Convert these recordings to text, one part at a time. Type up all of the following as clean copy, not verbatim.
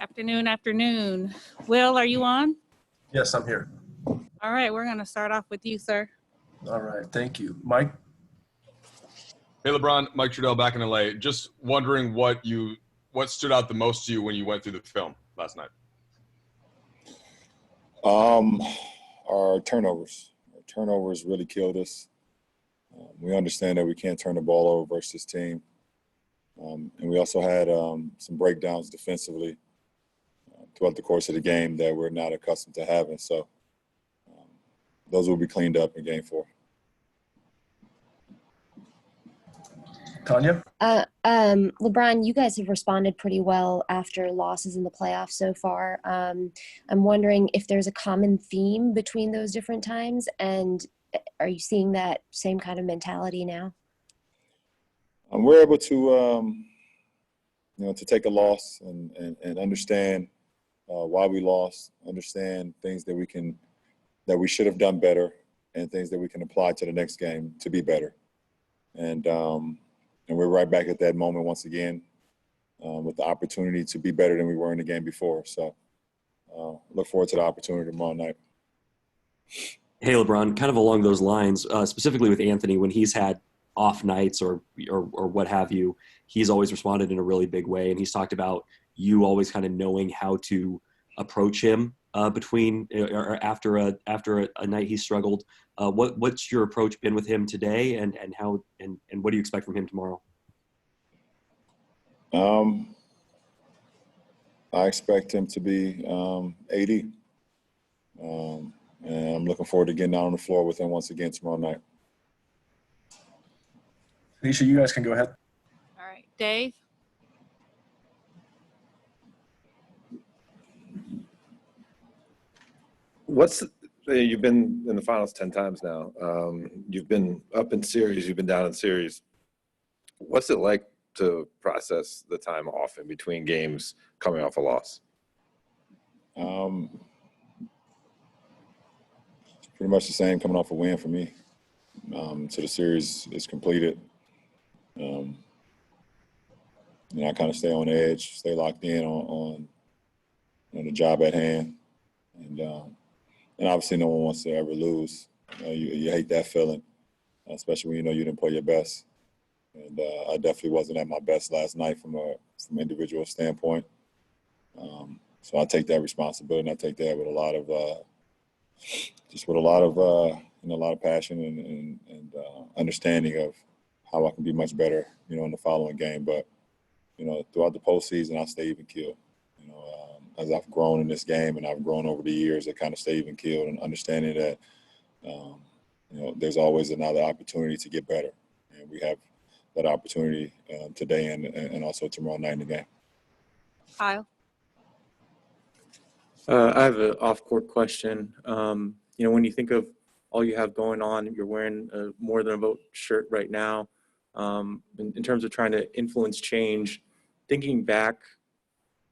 Afternoon. Will, are you on? Yes, I'm here. All right, we're going to start off with you, sir. All right, thank you. Mike? Hey, LeBron, Mike Trudell back in LA. Just wondering what stood out the most to you when you went through the film last night? Our turnovers. Our turnovers really killed us. We understand that we can't turn the ball over versus this team. And we also had some breakdowns defensively throughout the course of the game that we're not accustomed to having. So those will be cleaned up in Game 4. Tanya? LeBron, you guys have responded pretty well after losses in the playoffs so far. I'm wondering if there's a common theme between those different times, and are you seeing that same kind of mentality now? We're able to, to take a loss and understand why we lost, understand things that we should have done better, and things that we can apply to the next game to be better. And we're right back at that moment once again with the opportunity to be better than we were in the game before. So look forward to the opportunity tomorrow night. Hey, LeBron, kind of along those lines, specifically with Anthony, when he's had off nights or what have you, he's always responded in a really big way. And he's talked about you always kind of knowing how to approach him after a night he struggled. What's your approach been with him today, and what do you expect from him tomorrow? I expect him to be 80. And I'm looking forward to getting out on the floor with him once again tomorrow night. Alicia, you guys can go ahead. All right, Dave? You've been in the finals 10 times now. You've been up in series, you've been down in series. What's it like to process the time off in between games coming off a loss? It's pretty much the same coming off a win for me. So the series is completed. I kind of stay on edge, stay locked in on the job at hand. And obviously no one wants to ever lose. You hate that feeling, especially when you know you didn't play your best. And I definitely wasn't at my best last night from an individual standpoint. So I take that responsibility, and I take that with a lot of passion and understanding of how I can be much better, in the following game. But, throughout the postseason, I stay even keeled. As I've grown in this game and I've grown over the years, I kind of stay even keeled and understanding that, there's always another opportunity to get better. And we have that opportunity today and also tomorrow night in the game. Kyle? I have an off-court question. When you think of all you have going on, you're wearing a More Than a Vote shirt right now. In terms of trying to influence change, thinking back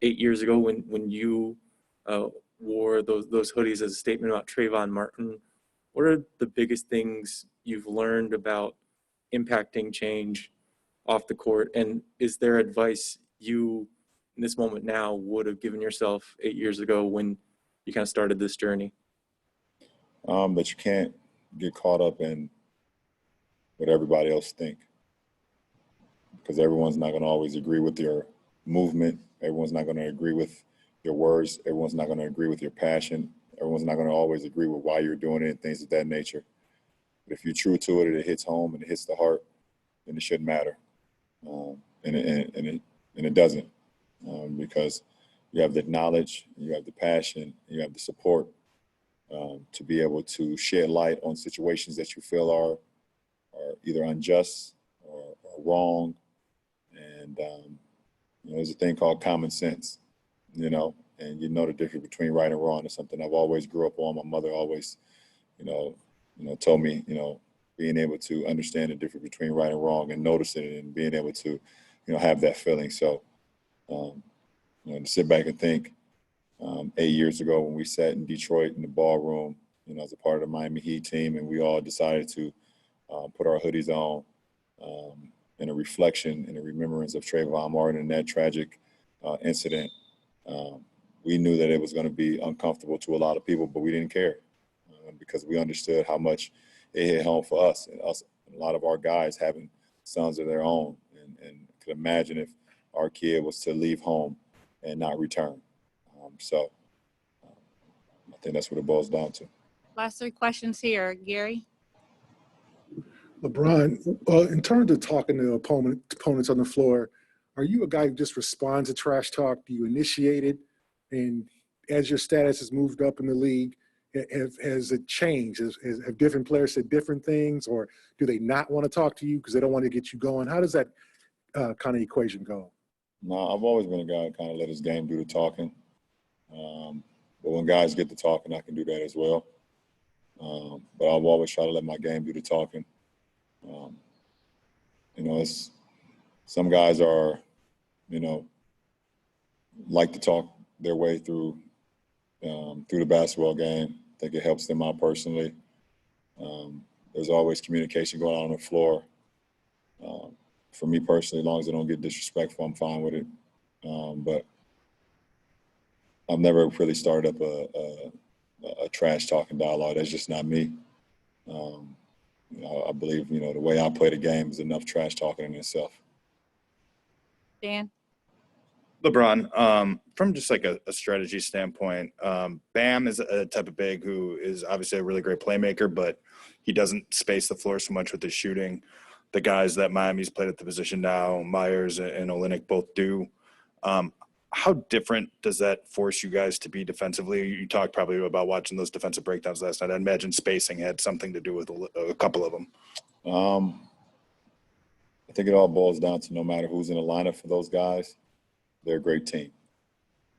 8 years ago when you wore those hoodies as a statement about Trayvon Martin, what are the biggest things you've learned about impacting change off the court? And is there advice you, in this moment now, would have given yourself 8 years ago when you kind of started this journey? That you can't get caught up in what everybody else think, because everyone's not going to always agree with your movement. Everyone's not going to agree with your words. Everyone's not going to agree with your passion. Everyone's not going to always agree with why you're doing it and things of that nature. But if you're true to it and it hits home and it hits the heart, then it shouldn't matter. And it doesn't, because you have the knowledge, you have the passion, you have the support to be able to shed light on situations that you feel are either unjust or wrong. And there's a thing called common sense, and the difference between right and wrong is something I've always grew up on. My mother always, told me, being able to understand the difference between right and wrong and noticing it and being able to, have that feeling. So, to sit back and think 8 years ago when we sat in Detroit in the ballroom, as a part of the Miami Heat team, and we all decided to put our hoodies on in a reflection and a remembrance of Trayvon Martin and that tragic incident. We knew that it was going to be uncomfortable to a lot of people, but we didn't care because we understood how much it hit home for us and a lot of our guys having sons of their own, and could imagine if our kid was to leave home and not return. So I think that's what it boils down to. Last three questions here. Gary? LeBron, in terms of talking to opponents on the floor, are you a guy who just responds to trash talk? Do you initiate it? And as your status has moved up in the league, has it changed? Have different players said different things, or do they not want to talk to you because they don't want to get you going? How does that kind of equation go? No, I've always been a guy who kind of let his game do the talking. But when guys get to talking, I can do that as well. But I've always tried to let my game do the talking. Some guys are, like to talk their way through the basketball game. I think it helps them out personally. There's always communication going on the floor. For me personally, as long as I don't get disrespectful, I'm fine with it. But I've never really started up a trash talking dialogue. That's just not me. I believe, the way I play the game is enough trash talking in itself. Dan? LeBron, from just like a strategy standpoint, Bam is a type of big who is obviously a really great playmaker, but he doesn't space the floor so much with his shooting. The guys that Miami's played at the position now, Myers and Olynyk, both do. How different does that force you guys to be defensively? You talked probably about watching those defensive breakdowns last night. I imagine spacing had something to do with a couple of them. I think it all boils down to no matter who's in the lineup for those guys, they're a great team.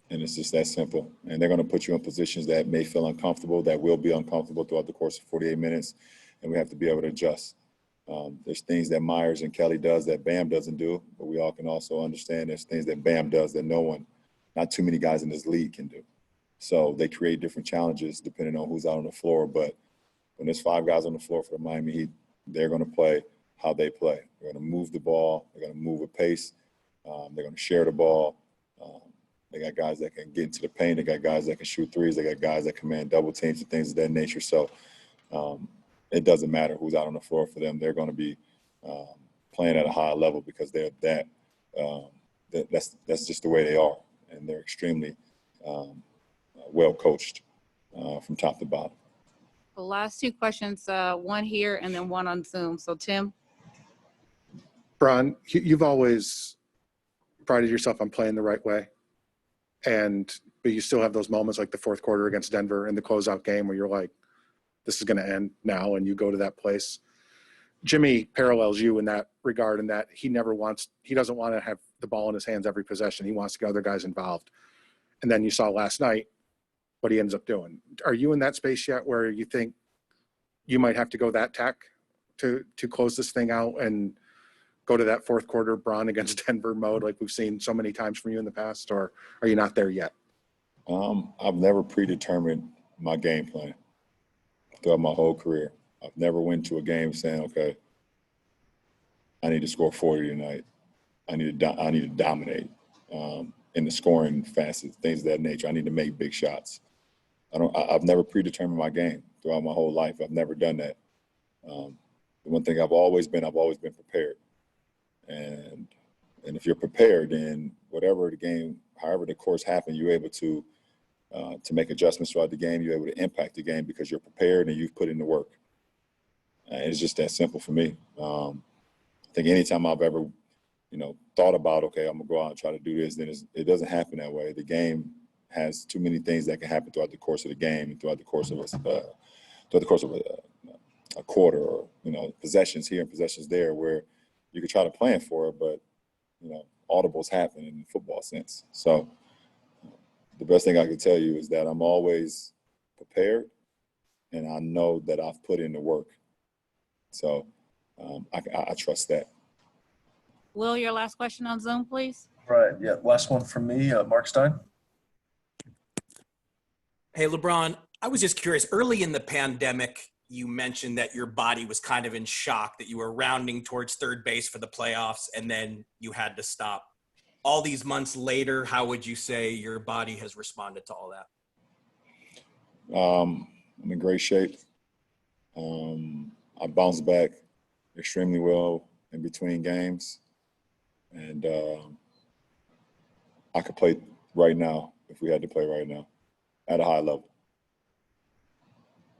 And it's just that simple. And they're going to put you in positions that may feel uncomfortable, that will be uncomfortable throughout the course of 48 minutes, and we have to be able to adjust. There's things that Myers and Kelly does that Bam doesn't do, but we all can also understand there's things that Bam does that not too many guys in this league can do. So they create different challenges depending on who's out on the floor. But when there's 5 guys on the floor for the Miami Heat, they're going to play how they play. They're going to move the ball. They're going to move with pace. They're going to share the ball. They got guys that can get into the paint. They got guys that can shoot threes. They got guys that command double teams and things of that nature. So it doesn't matter who's out on the floor for them. They're going to be playing at a high level because they're that's just the way they are. And they're extremely well coached from top to bottom. The last two questions, one here and then one on Zoom. So Tim? Bron, you've always prided yourself on playing the right way. But you still have those moments like the fourth quarter against Denver in the closeout game where you're like, this is going to end now, and you go to that place. Jimmy parallels you in that regard, in that he doesn't want to have the ball in his hands every possession. He wants to get other guys involved. And then you saw last night what he ends up doing. Are you in that space yet where you think you might have to go that tack to close this thing out and go to that fourth quarter Bron against Denver mode like we've seen so many times from you in the past, or are you not there yet? I've never predetermined my game plan throughout my whole career. I've never went to a game saying, okay, I need to score 40 tonight. I need to dominate in the scoring facets, things of that nature. I need to make big shots. I've never predetermined my game throughout my whole life. I've never done that. The one thing I've always been prepared. And if you're prepared, then whatever the game, however the course happened, you're able to make adjustments throughout the game. You're able to impact the game because you're prepared and you've put in the work. It's just that simple for me. I think anytime I've ever, thought about, okay, I'm gonna go out and try to do this, then it doesn't happen that way. The game has too many things that can happen throughout the course of the game and throughout the course of a quarter, or possessions here and possessions there, where you could try to plan for it, but audibles happen in the football sense. So the best thing I can tell you is that I'm always prepared, and I know that I've put in the work. So I trust that. Will, your last question on Zoom, please. Right. Yeah. Last one from me, Mark Stein. Hey, LeBron, I was just curious. Early in the pandemic, you mentioned that your body was kind of in shock, that you were rounding towards third base for the playoffs, and then you had to stop. all these months later, how would you say your body has responded to all that? I'm in great shape. I bounced back extremely well in between games, and I could play right now if we had to play right now at a high level.